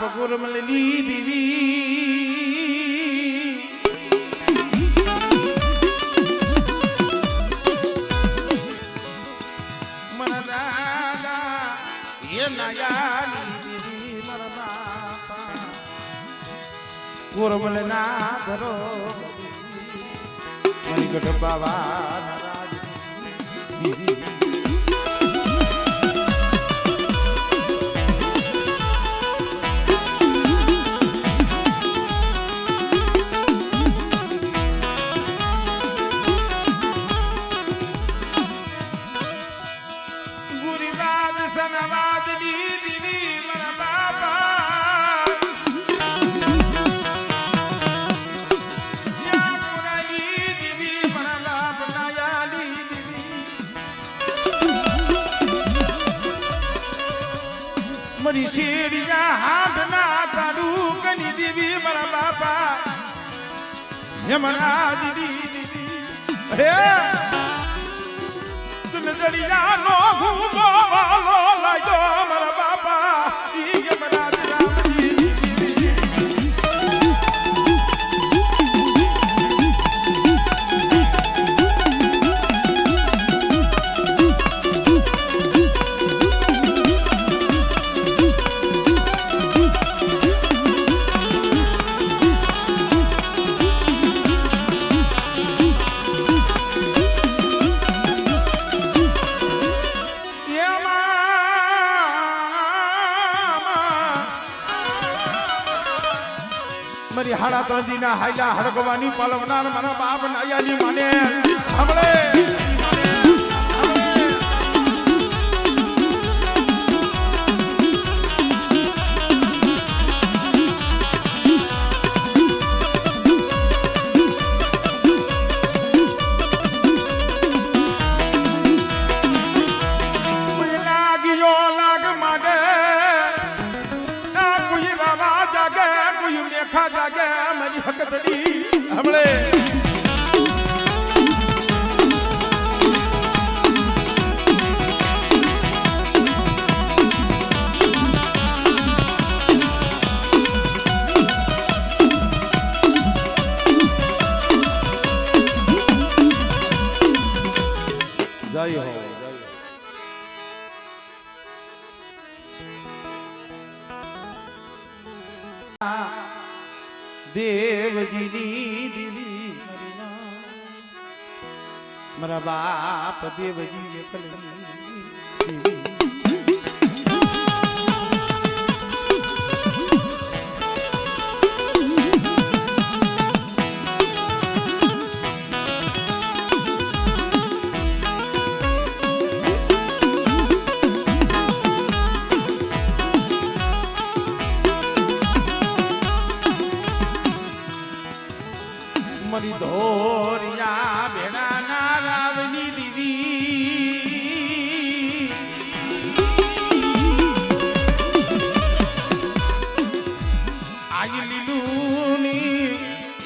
બાપ ગુરમલની દીવી મન દાદા એ નયાની દીવી મારા બાપા ગુરમલના ઘરો મણિકટ બાવા મરી શેરિયા હાથના તાલુકની દીવી મારા બાપા યમરાજ દીવી હે સુનજડિયા નો ઘૂમો વાલો લાગ્યો મારા બાપા ઈ યમરાજ રામજી મરી હાડા ત્રંદીના હાઈલા હડકવાની પાલવનાર મારા બાપ નાયાની માને હમળે ખા જાગે મારી હકતડી હમળે જય હો દેવજીની દીવી મારા બાપ દેવજી જે મરી ધોરિયા ભેડા ના રાવની દીવી આઈ લીલુની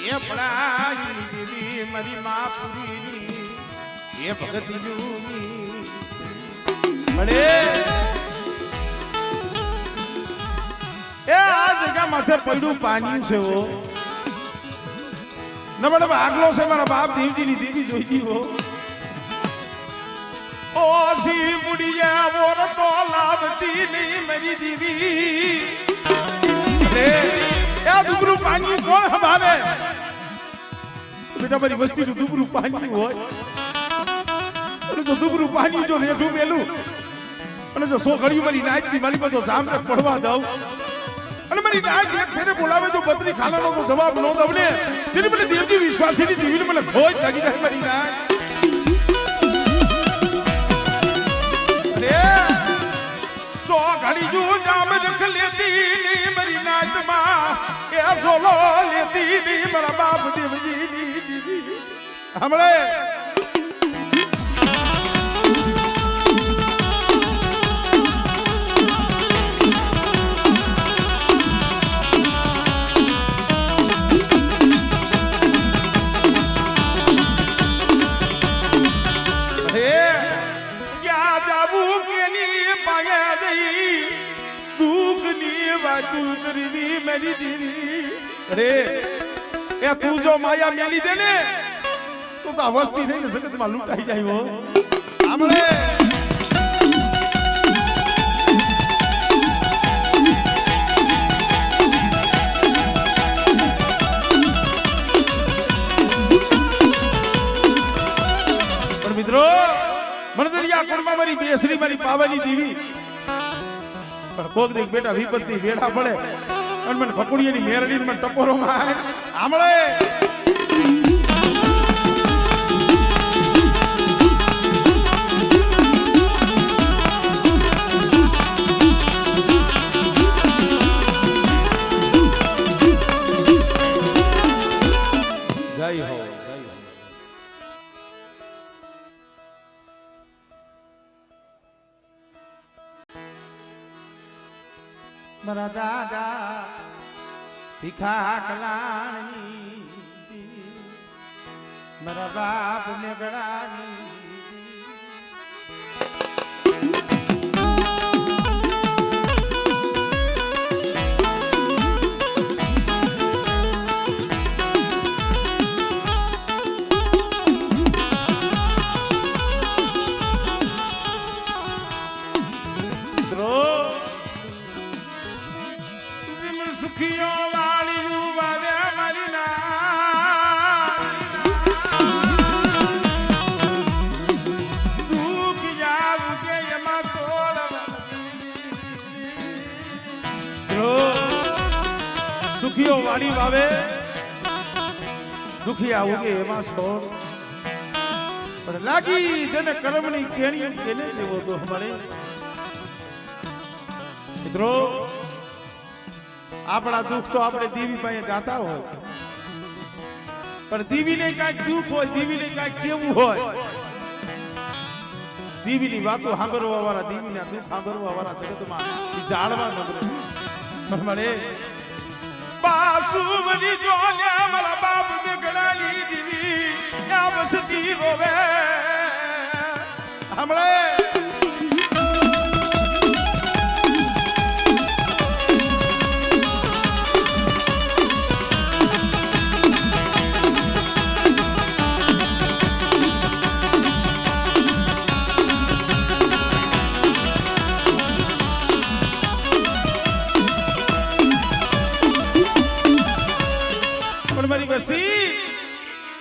એ પડાઈ દીવી મારી માપુરી એ ભગત જૂની મળે એ આ જગ્યા માથે પડ્યું પાણી છે ઓ નબળ આગલો છે મારા બાપ દેવજીની દેવી જોઈતી હો ઓ સી મુડિયા મોર તો લાવતી ની મારી દેવી રે એ દુબરું પાણી કોણ હમારે બેટા મારી વસ્તી નું દુબરું પાણી હોય અને જો દુબરું પાણી જો રેઠું મેલું અને જો સો ઘડી મારી નાઈટ ની મારી પર જો જામ તક પડવા દઉં અને મારી નાઈટ એક ફેરે બોલાવે જો બદરી ખાનાનો તો જવાબ ન દઉં ને તેની મને દેવજી વિશ્વાસીની દીવીને મને ખોજ લાગી જાય મારી નાઈટ અરે સો ઘડી જો જામ રખ લેતી ની મારી નાઈટ માં એ સોલો લેતી ની મારા બાપ દેવજી ની દીવી હમણે बातू करवी मेरी दीवी अरे ए तू जो माया मेली दे ने तो अवस्थी नहीं सकत मालूम कही जाई वो हमरे पर मित्रों मनदरिया कुंडमा मारी बेसरी मारी पावनी दीवी पर कोक देख बेटा विपत्ति बेड़ा पड़े और मन फकुड़िये नी मेरड़ी मन टपोरो में आए आमळे जय हो मरा दादा भिखा कलानी मरा बाप ने गड़ानी सुखियों वाली युवा मरीना दुख जाऊ के यमा सोल सुखियों वाली वावे दुखी आऊ के यमा सोल पर लागी जन कर्मनी केणी केने देवो तो हमारे मित्रों अपना दुख तो अपने दीवी पे जाता हो पर दीवी ने काई दुख हो दीवी ने काई केवू हो दीवी नी वातो हांबरवा वाला दीवी ना दुख हांबरवा वाला जगत में जाळवा नगरे पर मने बासुवली जोने मला बाप में गणाली दीवी या बसती रोवे हमळे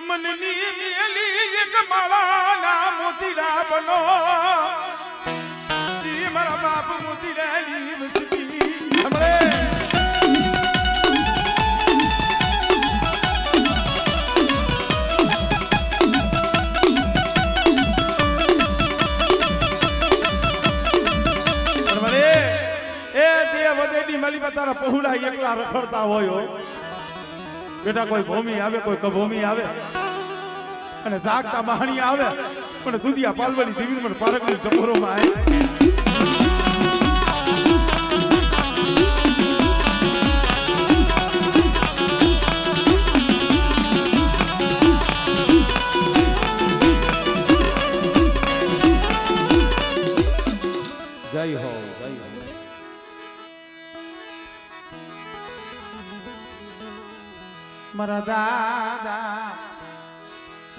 मननी मिली एक माला ना मोतीड़ा बनो ये मेरा बाप मोतीड़ा ली मस्ती हमरे हमरे ए देव देडी मली बतारा पहुला एकला रखड़ता होयो बेटा कोई भूमि आवे कोई कभूमि आवे અને જાગતા મહાણી આવે પણ દુધિયા પાલવાની દેવી મને પારકની ટકોરો માં આય જય હો જય હો મારા દાદા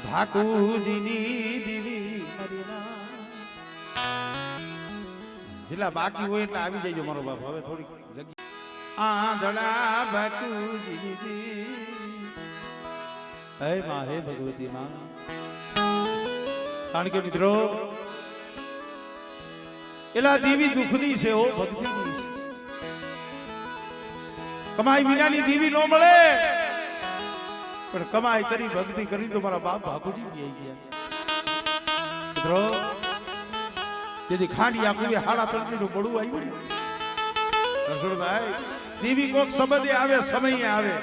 ભાકુજીની દીવી જેટલા બાકી હોય એટલે આવી જઈજો મારો બાપ હવે થોડી જગ્યા આંધળા ભાકુજીની દીવી હે માં હે ભગવતી માં કારણ કે મિત્રો એલા દેવી દુખની છે ઓ ભક્તિની છે કમાઈ વિનાની દેવી નો મળે पर कमाई करी भक्ति करी तो मारा बाप भाकुजी भी आई गया मित्रों यदि खांडी आपको भी हाड़ा तलती तो बड़ू आई हुई रसूल भाई देवी को सबदे आवे समय आवे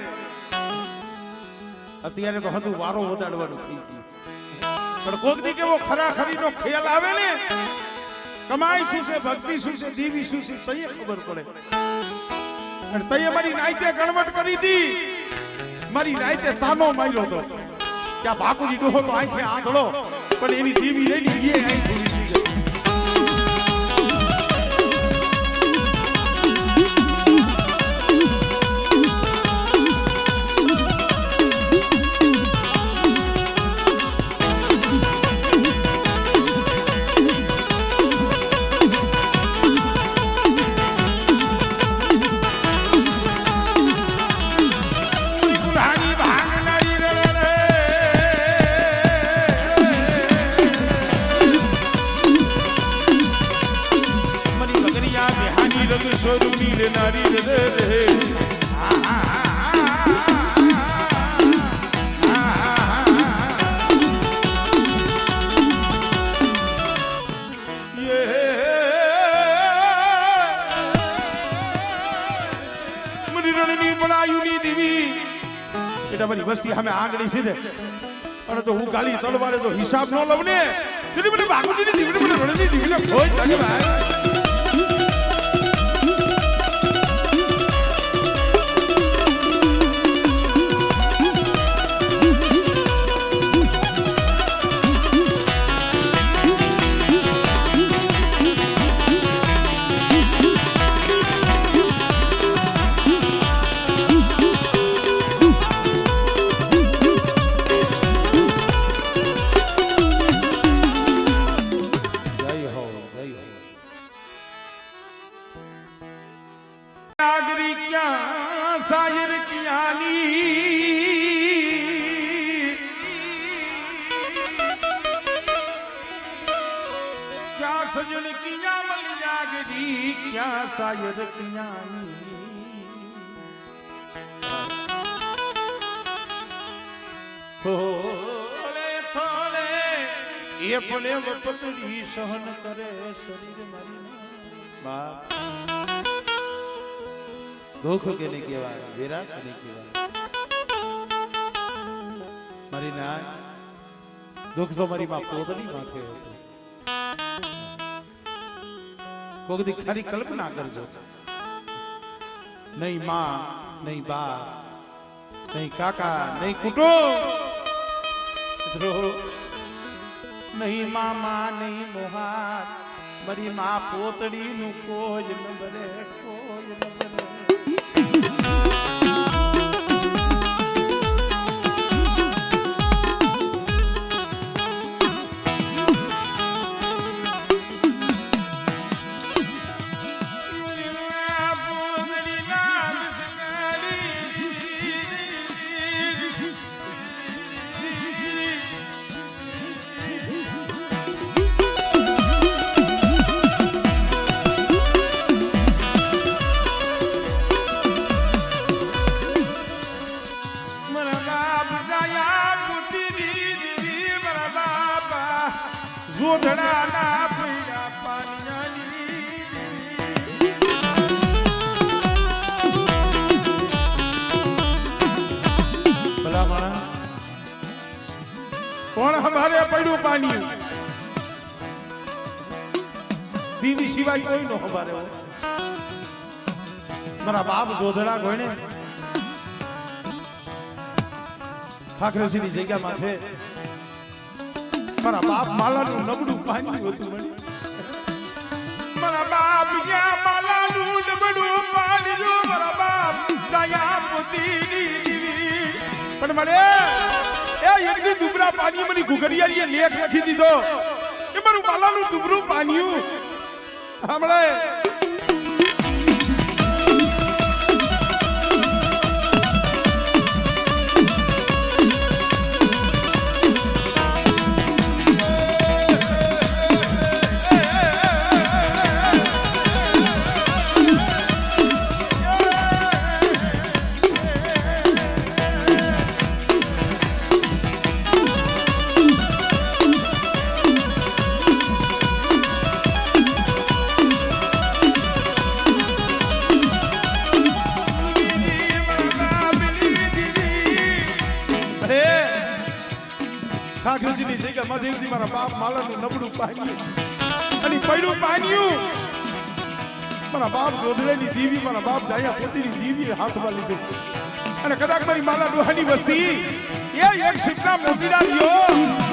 અત્યારે તો હતું વારો વધારવાનું થઈ ગયું પણ કોક દી કે વો ખરા ખરીનો ખ્યાલ આવે ને કમાઈ શું છે ભક્તિ શું છે દેવી શું છે તઈએ ખબર પડે અને તઈએ મારી નાઈતે ગણવટ કરી દી મારી રાતે તાનો માર્યો તો કે આ ભાકુજી ડોહો તો આંખે આંધળો પણ એની દેવી રહી એ આંખ ખુલી ગઈ રે નારી રે રે મારી વસ્તી સામે આંગળી સીધે અને તો હું ગાલી તલવારે તો હિસાબ ન લઉં ને એટલે મને બાગુજીની દીકરી મને રણની દીકરીને ખોઈ લાગે ભાઈ शायर कियानी क्या सजन किया मल जागरी क्या शायर कियानी थोड़े थोड़े ये अपने वपतड़ी सहन करे शरीर मारी बाप दुख के नहीं केवाय विराट नहीं केवाय मारी ना दुख तो मारी मां पोतनी माथे होतो कोई दी खाली कल्पना करजो नहीं मां नहीं बाप नहीं काका नहीं कुटुंब नहीं मामा नहीं मोहार मारी मां पोतड़ी नु कोज न बरे कोज न बरे जोधड़ा ना पीड़ा पानियानी भला माना कौन हमारे पड़ू पानी दीवी सिवाय कोई न हमारे मारा बाप जोधड़ा गोने खाखरसी ની જગ્યા માથે મારા બાપ માલાનું નબળું પાણી હતું મારા બાપ યા માલાનું નબળું પાણી મારા બાપ દયા પોતીની જીવી પણ મને એ એકદી ડુબરા પાણી મને ઘુઘરિયારીએ લેખ લખી દીધો એ મારું માલાનું ડુબરું પાણીયું હમણે ખાખરજીની જગ્યા મધેવજી મારા બાપ માલાનું નબળું પાણી અને પડ્યું પાણીયું મારા બાપ જોધરેની દીવી મારા બાપ જાયા પોતીની દીવી હાથમાં લીધું અને કદાચ મારી માલા ડોહાની વસ્તી એ એક શિક્ષા મોજીડા લ્યો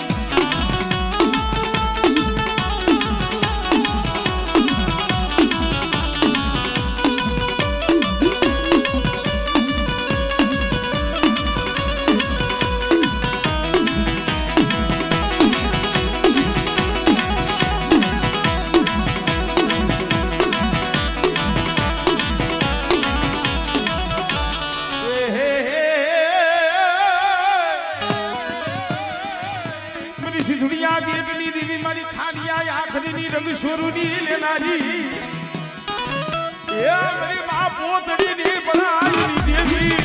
એ મારી માં પોતડી ની બનાવી દેવી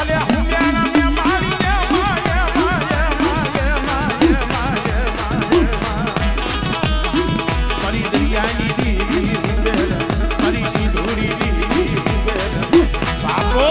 અલે હુમ્યાના મે મારી ને માય મારી દરિયાની દેવી મારી સિંદૂરી દેવી બાપો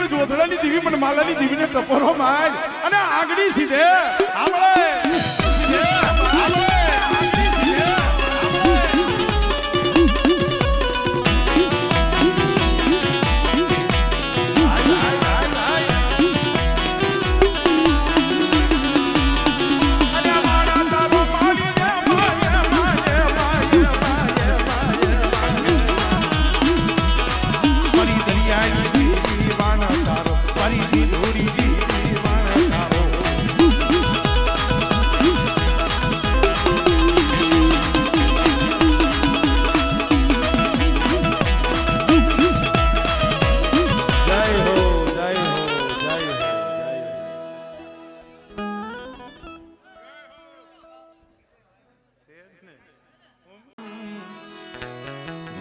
જોધડાની દીવી મને માલાની દીવીને ટપોરો માર અને આગળી સીધે આપણે સીધે આપણે આગળી સીધે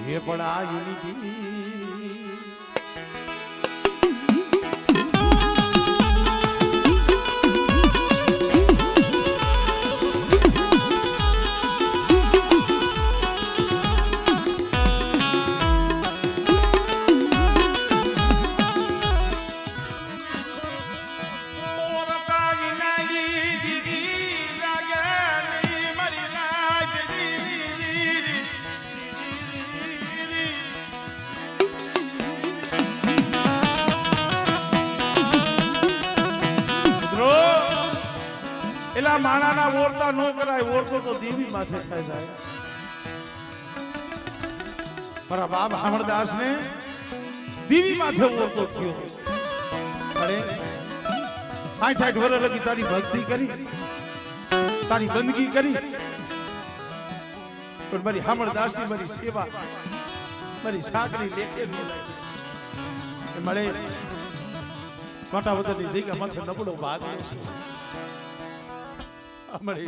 ये बड़ा यूनिकी એલા માણાના ઓરતા નો કરાય ઓરતો તો દેવી માથે થાય જાય મારા બાપ હામળદાસ ને દેવી માથે ઓરતો થયો અરે 60 વર્ષ લગી તારી ભક્તિ કરી તારી બંદગી કરી પણ મારી હામળદાસ ની મારી સેવા મારી સાગરી લેખે મિલાય મળે મોટા વદરની જગ્યા માથે નબળો ભાગ છે મળે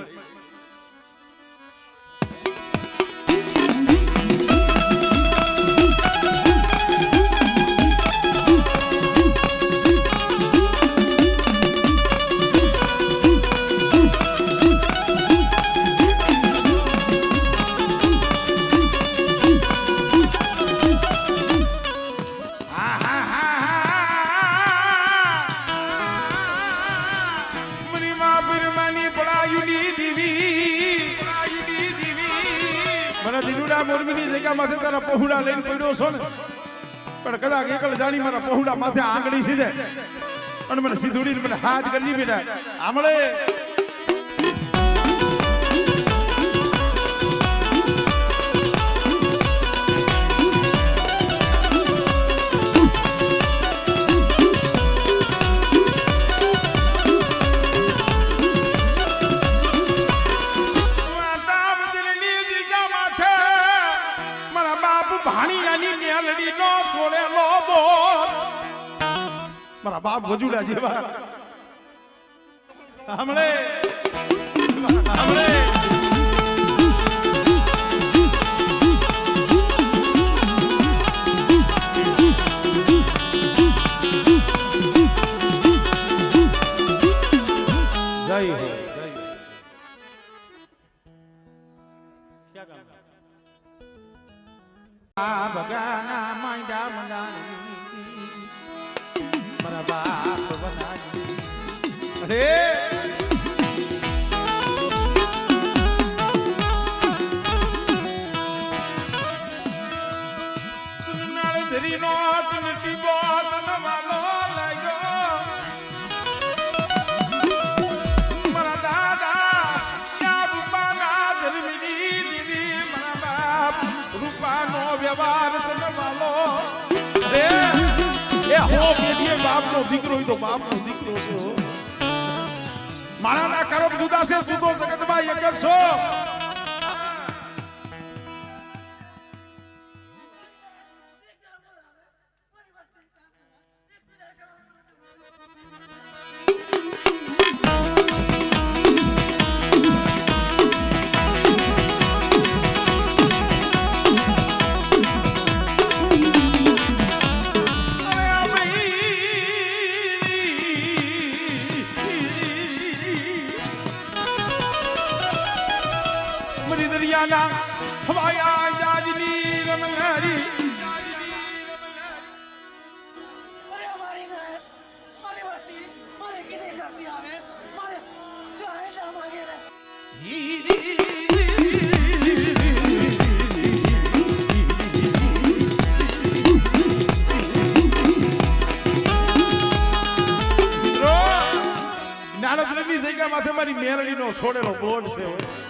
મોરબીની જગ્યા માથે તારા પહોળા લઈને પડ્યો છો ને પણ કદાચ એકલ જાણી મારા પહોળા માથે આંગળી સીધે અને મને સીધુડી મને હાથ કરજી બેટા આમળે મારા બાપ વજુડા જેવા હમણે હમણે જય હો क्या काम आ बगाना मांडा मंगानी મારા બાપ બનાવી અરે નાળ ધરીનો તનટી બોત નવાલો લાગ્યો મારા દાદા યા રૂપાના રૂપાનો વ્યવહાર તનવાલો રે એ હો પેટીએ બાપનો દીકરો ઈ તો બાપનો દીકરો છે હો માણાના કરમ જુદા છે સુધો જગતમાં એક જ છો हवाया जाजनी रमनारी अरे हमारी ना मारे वस्ती मारे किधर करती आवे मारे जो है ना मारे रे નાનકડી જગ્યા માથે મારી મેરડીનો છોડેલો બોર્ડ છે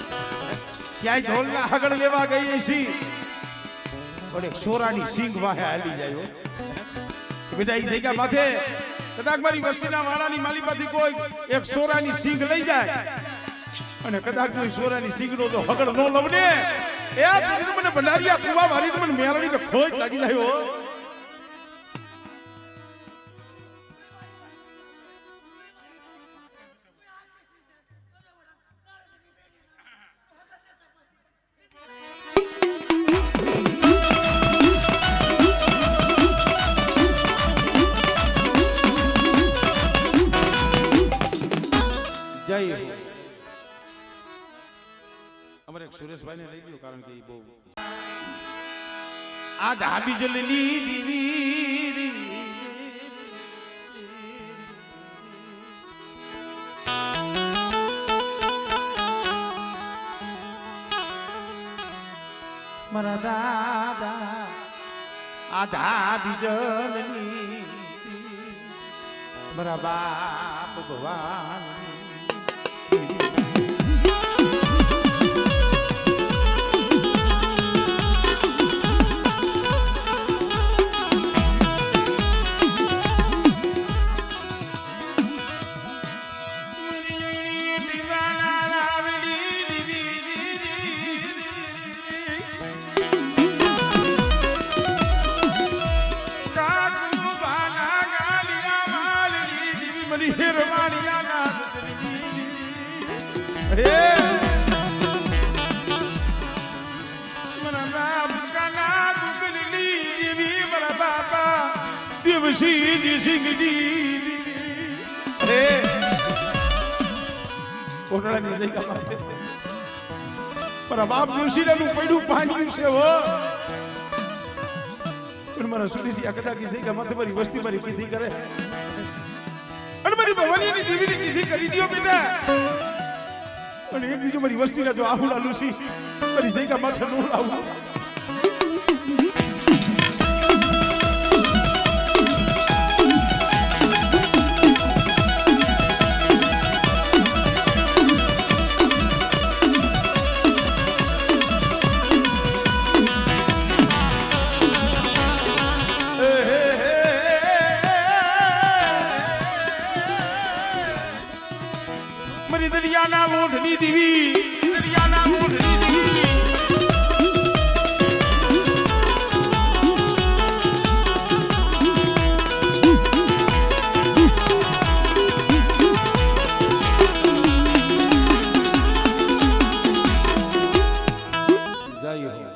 ક્યાંય ઢોલના આગળ લેવા ગઈ છી પણ એક સોરાની સિંગ વાહે હાલી જાય બેટા એ જગ્યા માથે કદાચ મારી વસ્તીના વાળાની માલિપાથી કોઈ એક સોરાની સિંગ લઈ જાય અને કદાચ કોઈ સોરાની સિંગનો જો હગડ ન લવને એ મને ભંડારીયા કુવા મારી મને મેરડીને ખોટ લાગી જાય હો અમારે એક સુરેશભાઈને લઈ ગયો કારણ કે બહુ આ ધાબી જલેલી દીવી મારા દાદા આ ધાબી જલેલી મારા બાપ ભગવાન બાપ દિવસીનું પડ્યું પાણી છે હો પણ મારા સુરીજી આ કદાચ જગ્યા માથે મારી વસ્તી મારી કીધી કરે અને મારી ભવાનીની દેવીની કીધી કરી દો બેટા અને એક બીજું મારી વસ્તીના જો આહુલા લૂસી મારી જગ્યા માથે નો લાવું દરિયાના મોઢની દીવી દરિયાના મોઢની દીવી જય હો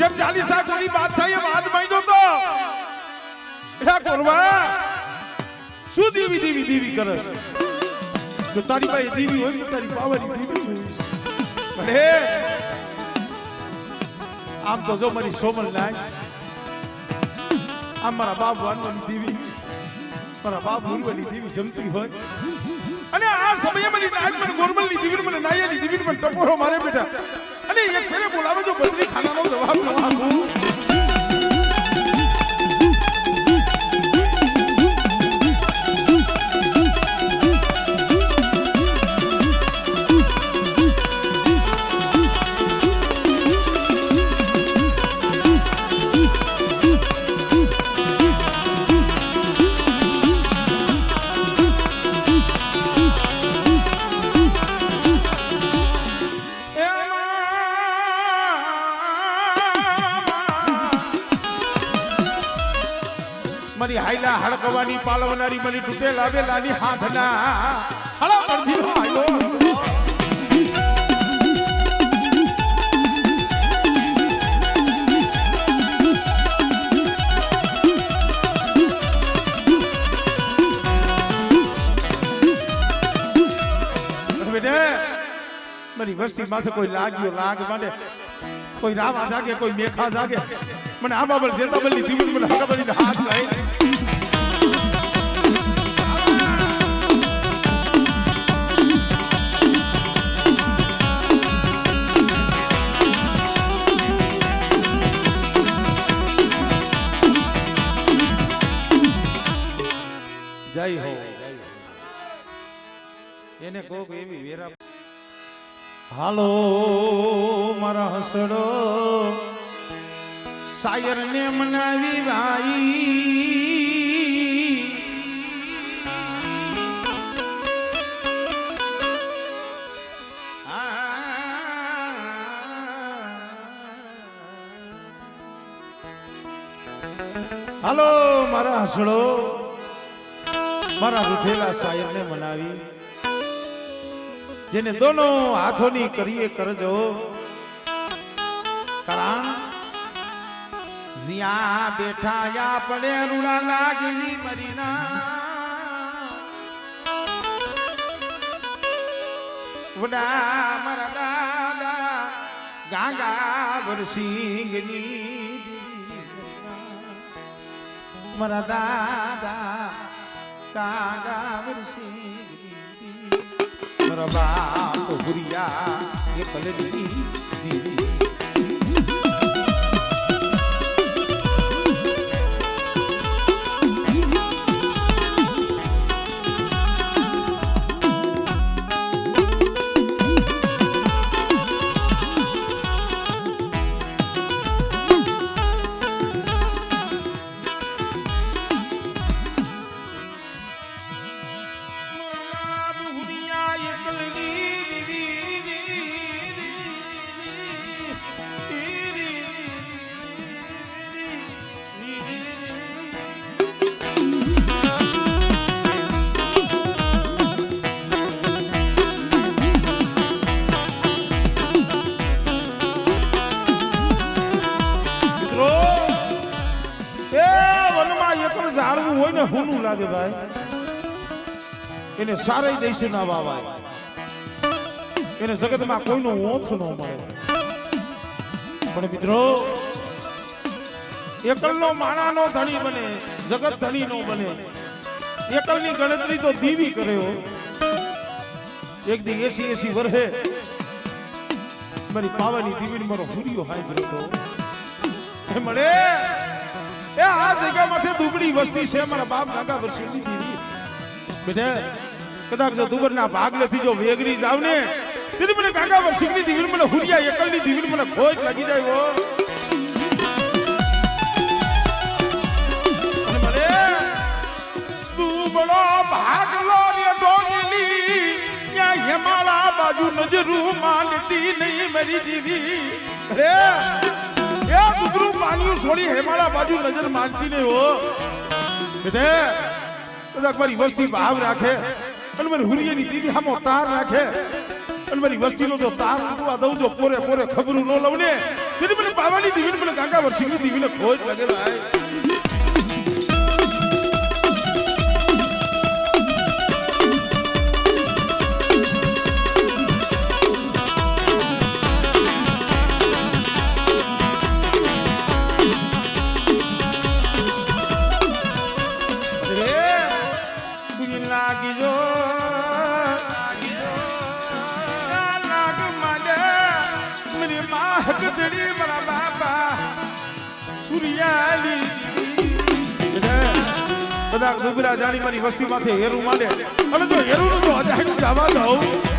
जब 40 साल बादशाह ये बात मानो तो कोरबा શું દેવી દેવી દેવી કરે છે? જો તારી પાસે દેવી હોય તો તારી પાવાની દેવી હોય છે. અરે આમ તો જો મારી સોમલ નાય આમ મારા બાપ વાનવાની દેવી મારા બાપ ઉલવાની દેવી જમતી હોય અને આ સમયે મારી નાચ મને ગોરમલની દેવી મને નાયાની દેવી મને ટપોરો મારે બેટા અને એક ફેરે બોલાવે જો બદરી ખાનાનો જવાબ ન આપું મારી હાઈલા હડકવાની પાલવનારી મની તૂટે લાવેલાની હાથના હળા પરધીનો આયો બેટે મારી વસ્તી માથે કોઈ લાગ્યો લાગ માંડે કોઈ રાવા જાગે કોઈ મેખા જાગે મને આ બાબલ જેતાબલની દીવન મને હકાબલીને હાથ કહે જય હો એને કોક એવી વેરા હાલો મારા હસડો શાયર ને મનાવી ભાઈ હાલો મારા હસડો મારા રૂઠેલા શાયર ને મનાવી જેને દોનો હાથોની કરીએ કરજો કારણ જ્યાં બેઠા યા પડે રૂડા લાગી મરીના વડા મારા દાદા ગાંગા વરસિંગની મારા દાદા ગાંગા વરસિંગની મારા બાપ હુરિયા એ કલની દીદી ઝાડવું હોય ને હુનું લાગે ભાઈ એને સારે દેશે ના વાવાય એને જગતમાં કોઈનો ઓથ ન મળે પણ મિત્રો એકલનો માણાનો ધણી બને જગત ધણી નો બને એકલની ગણતરી તો દીવી કર્યો એક દી 80 વર્ષે મારી પાવાની દીવીને મારો હુરિયો હાઈ કર્યો એ મળે એ આ જગ્યામાંથી દુબળી વસ્તી છે મારા બાપ કાકા વરસિંગની દીવી બેટા કદાચ જો દુબળના ભાગ નથી જો વેગરી જાવ ને તેથી મને કાકા વરસિંગની દીવી મને હુરિયા એકલની દીવી મને ખોજ લાગી જાય હો અને મને દુબળો ભાગ લો રે ડોંગલી યા હિમાલય બાજુ નજરું માંડતી નહીં મારી દીવી રે એ દુબળું પાણીઓ છોડી હિમાલય બાજુ નજર માંડતી નહીં હો બેટે કદાચ મારી વસ્તી ભાવ રાખે અને મારી હુરિયાની દીવી સામો તાર રાખે અને મારી વસ્તીનો જો તાર ઉતવા દઉં જો પોરે પોરે ખબરું ન લઉં ને તેથી મને પાવાની દીવીને મને કાકા વરસિંગની દીવીને ખોજ લાગે ભાઈ લાગી જો લાગ માને મારી માં હકદડી મારા બાપા સુરિયાલી બધા ડુબરા જાણી મારી વસ્તી માથે હેરું માંડે અને જો હેરું નું જો અજાણ્યું જવા દઉં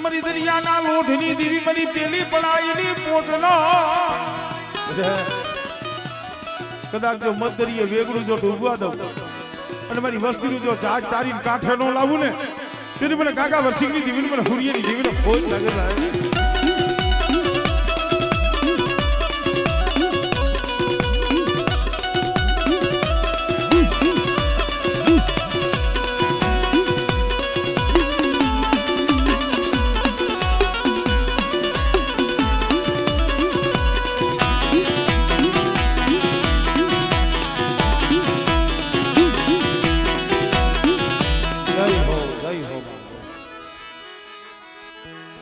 મરી દરિયાના લોઢની દીવી મરી પેલી પડાયેલી પોટનો કદાચ જો મધદરિયે વેગળું જો ડૂબવા દઉં અને મારી વસ્તીનું જો જાજ તારીને કાંઠે નો લાવું ને તેની મને કાકા વર્ષીની દીવીને મને હુરિયાની દીવીને ફોજ લાગેલા જય હો